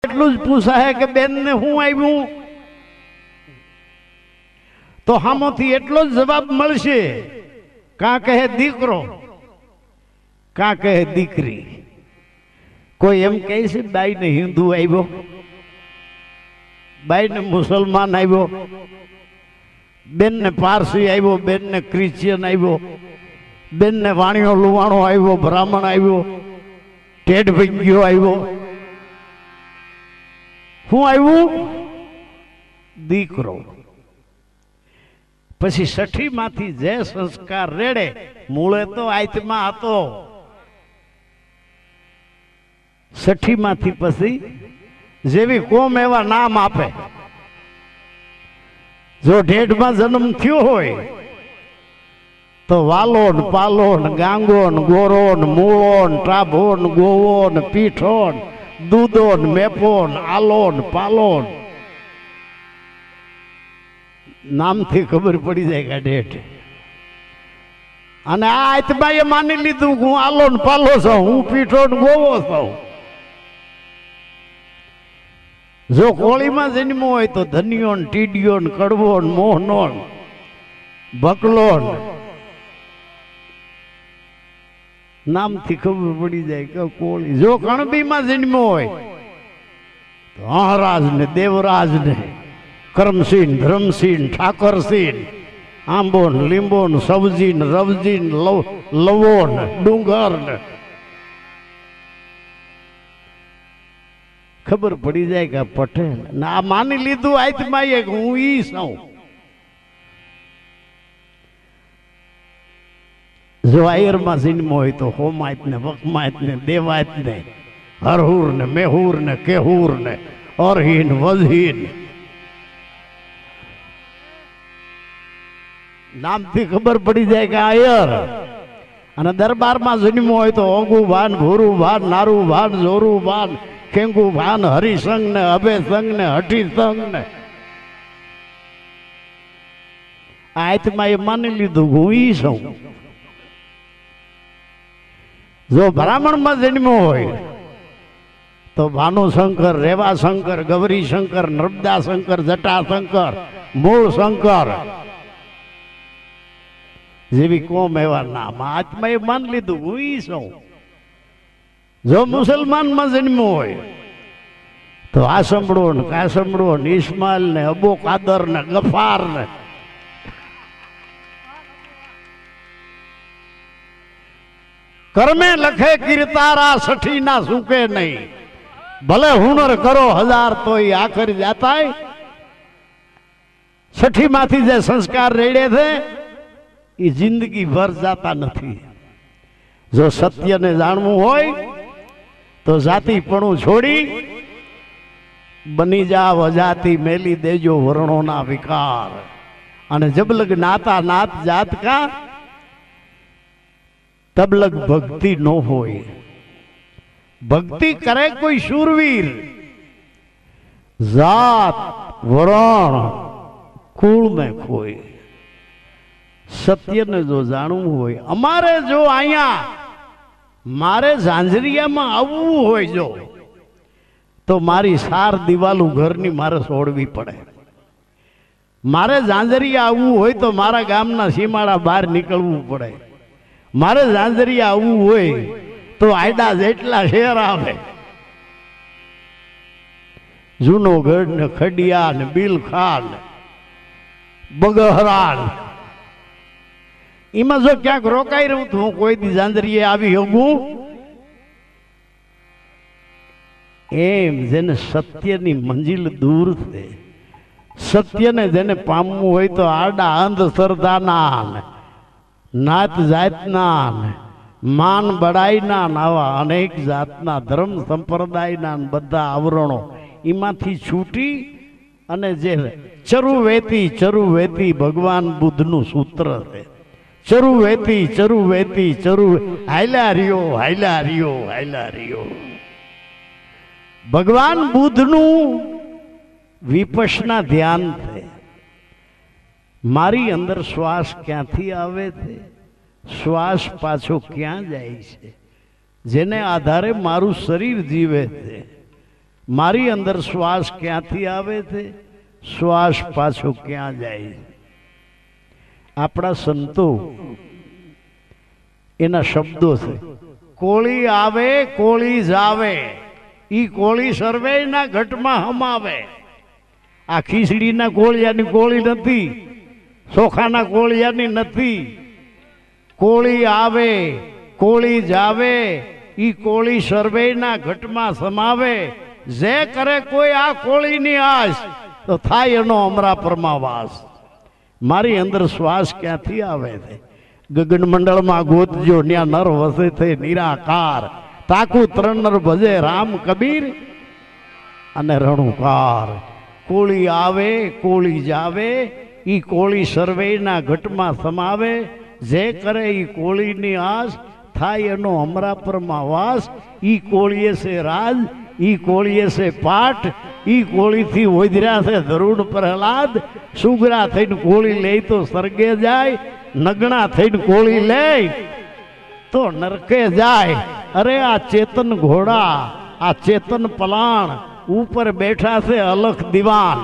એટલું જ પૂછાય કે બેન ને હું આવ્યું તો હામોથી એટલો જ જવાબ મળશે, કાં કહે દીકરો, કાં કહે દીકરી. કોઈ એમ કહે છે બાઈ ને હિન્દુ આવ્યો, બાઈ ને મુસલમાન આવ્યો, બેન ને પારસી આવ્યો, બેન ને ક્રિશ્ચિયન આવ્યો, બેન ને વાણિયો લુવાણો આવ્યો, બ્રાહ્મણ આવ્યો, ટેઢ ભંગ્યો આવ્યો. શું આવ્યું? દીકરો. પછી છઠ્ઠી માંથી જે સંસ્કાર રેડે, મૂળે તો આત્મા હતો, છઠ્ઠી માંથી પછી જેવી કોમ એવા નામ આપે. જો ઢેઢમાં જન્મ થયો હોય તો વાલોન, પાલોન, ગાંગોન, ગોરોન, મૂળોન, ટ્રાભોન, ગોવોન, પીઠોન, દૂધોન, મેપોન, આલોન, પાલોન. નામથી ખબર પડી જાય કે ઢેઢ. અને આ આત્માએ માની લીધું હું આલો ને પાલો છું, હું પીઠો ને ગોવો છું. જો કોળીમાં જન્મો હોય તો ધનિયો ને ટીડિયો ને કડવો ને મોહનો ને ભકલો ને નામથી ખબર પડી જાય કે કોળી. જો કણબીમાં જન્મો હોય તો અહરાજ ને દેવરાજ ને કરમસીન, ધર્મસીન, ઠાકરસીન, આંબોન, લીંબોન, સબજીન, રવજીન, લવોન, ડુંગર ને ખબર પડી જાય કે પટેલ. ને આ માની લીધું આત્માએ કે હું ઈ છું. જો આયરમાં જન્મો હોય તો હોમાયત ને વકમાયત ને દેવાયત ને હરહુર ને મેહુર ને કેહુર ને અરહીન વજહીન નામથી ખબર પડી જાય કે આયર. અને દરબારમાં જન્મો હોય તો ઓગુ ભાન, ભૂરું ભાન, નારું ભાન, જોરું ભાન, ખેંગુ ભાન, હરિસંગ ને અભે સંગ ને હઠી સંગ ને આત્મા એ માની લીધું હું ઈ છું. જો બ્રાહ્મણમાં જન્મો હોય તો ભાનુ શંકર, રેવા શંકર, ગૌરી શંકર, નર્મદા શંકર, જટા શંકર, મૂળ શંકર જેવી કોમ એવા નામ આત્માએ માની લીધું હું ઈ છું. જો મુસલમાનમાં જન્મો હોય તો આસમડો ને કાસમડો ને ઇસ્માઇલ ને અબો કાદર ને ગફાર ને કર્મે લખે કીર્તારા, છઠ્ઠી ના સુકે નહીં. ભલે હુનર કરો હજાર તો આખરી જાતાય. છઠ્ઠી માંથી જે સંસ્કાર રેડે છે એ જિંદગી ભર જાતા નથી. જો સત્યને જાણવું હોય તો જાતિપણું છોડી બની જા વજાતિ, મેલી દેજો વર્ણોના વિકાર. અને જબલગ નાતા નાત જાત કા તબલગ ભક્તિ ન હોય. ભક્તિ કરે કોઈ શૂરવીર, જાત વરણ કુળ ને ખોય. સત્યને જો જાણવું હોય, અમારે જો અહીંયા મારે ઝાંઝરિયામાં આવવું હોય જો તો મારી સાર દિવાલું ઘરની મારે છોડવી પડે. મારે ઝાંઝરિયા આવવું હોય તો મારા ગામના સીમાડા બહાર નીકળવું પડે. મારે ઝાંઝરિયા આવવું હોય તો આયડા જેટલા શહેર આવે, જૂનોગઢ ને ખડિયા ને બિલખા ને બગહરા, એમાં જો ક્યાંક રોકાઈ રહ્યું તો હું કોઈ દી ઝાંઝરીએ આવી શકું એમ. જેને સત્યની મંજિલ દૂર છે, સત્યને જેને પામવું હોય તો આડા અંધશ્રદ્ધાના, નાત જાતના, માન બડાઈના, આવા અનેક જાતના ધર્મ સંપ્રદાયના બધા આવરણો એમાંથી છૂટી અને જે ચરુવેતી ભગવાન બુદ્ધનું સૂત્ર છે. ચરુવેતી હાયલા રહ્યો. ભગવાન બુદ્ધનું વિપશ્યના ધ્યાન છે. મારી અંદર શ્વાસ ક્યાંથી આવે છે, શ્વાસ પાછો ક્યાં જાય છે, જેને આધારે મારું શરીર જીવે છે. મારી અંદર શ્વાસ ક્યાંથી આવે છે, શ્વાસ પાછો ક્યાં જાય? આપણા સંતો એના શબ્દો છે, કોળી આવે કોળી જાવે, ઈ કોળી સર્વેના ઘટમાં હમાવે. આ ખીચડીના કોળિયાની કોળી નથી, ચોખાના કોળિયાની નથી. કોળી આવે કોળી જાવે, ઈ કોળી સર્વેના ઘટમાં સમાવે. જે કરે કોઈ આ કોળીની આશ, તો થાય એનો અમરાપરમાં વાસ. મારી અંદર શ્વાસ ક્યાંથી આવે છે? ગગન મંડળમાં ગોતજો, ન્યા નર વસે છે નિરાકાર. તાકુ ત્રણ નર ભજે રામ કબીર અને રણુકાર. કોળી આવે કોળી જાવે, ઈ કોળી સર્વેના ઘટમાં સમાવે. જે કરે ઈ કોળીની આસ, થાય એનો અમરાપરમાં વાસ. ઈ કોળીએ છે રાજ, ઈ કોળીએ છે પાઠ, ઈ કોળીથી ઓધર્યા છે ધરુણ પ્રહલાદ. સુગરા થઈને કોળી લે તો સ્વર્ગે જાય, નગણા થઈને કોળી લે તો નરકે જાય. અરે આ ચેતન ઘોડા, આ ચેતન પલાણ ઉપર બેઠા છે અલખ દીવાન.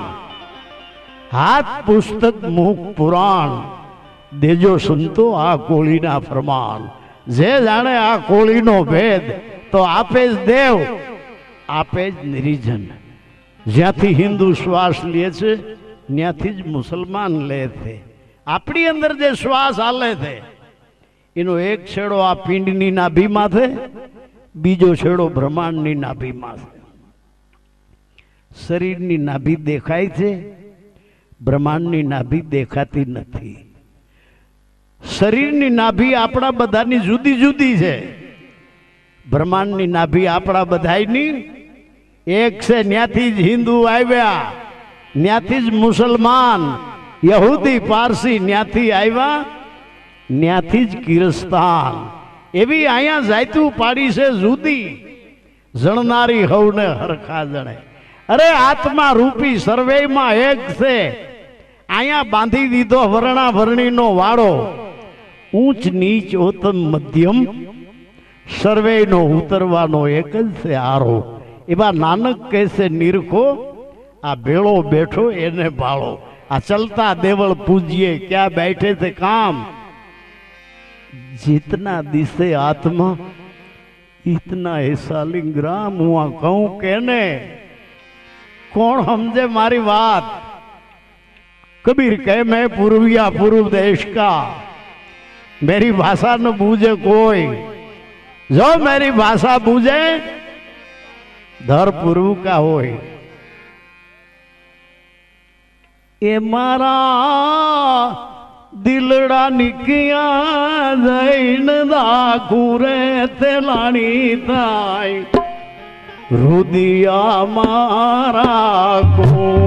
હાથ પુસ્તક મુખ પુરાણ, દેજો સંતો આ કોળીના ફરમાન. જે જાણે આ કોળીનો ભેદ, તો આપે જ દેવ આપે જ નિરીજન. જ્યાંથી હિન્દુ શ્વાસ લે છે ત્યાંથી જ મુસલમાન લે છે. આપણી અંદર જે શ્વાસ હાલે છે એનો એક છેડો આ પિંડની નાભીમાં છે, બીજો છેડો બ્રહ્માંડની નાભીમાં છે. શરીરની નાભી દેખાય છે, બ્રહ્માંડની નાભી દેખાતી નથી. શરીરની નાભી આપણા બધાની જુદી જુદી છે, બ્રહ્માંડની નાભી આપણા બધાની એક છે. ત્યાંથી જ હિન્દુ આવ્યા, ત્યાંથી જ મુસલમાન, યહૂદી પારસી ત્યાંથી આવ્યા, ત્યાંથી જ કિરસ્તાન. એવી અહીંયા જાતું પાડી છે જુદી, જણનારી હવને હરખા જણે. અરે આત્મા રૂપી સર્વેમાં એક છે. અહીંયા બાંધી દીધો વર્ણા વર્ણીનો વાળો, ઊંચ નીચ ઓતમ મધ્યમ સર્વેનો ઉતરવાનો એક જ છે આરો. એવા નાનક કહેશે નિરખો, આ ભેળો બેઠો એને ભાળો. આ ચલતા દેવળ પૂજીએ, ક્યાં બેઠે थे काम, जितना दिसे आत्मा इतना ऐसा लिंगराम. हुआ कहूं कहने कौन समझे मारी बात? कबीर कहे मैं पूर्विया पूर्व देश का, मेरी भाषा न बूझे कोई. जो मेरी भाषा बूझे धर पूर्व का होय. ए मारा दिलड़ा निकिया जैन दाखुरे तेलानी थाय, रुदिया मारा को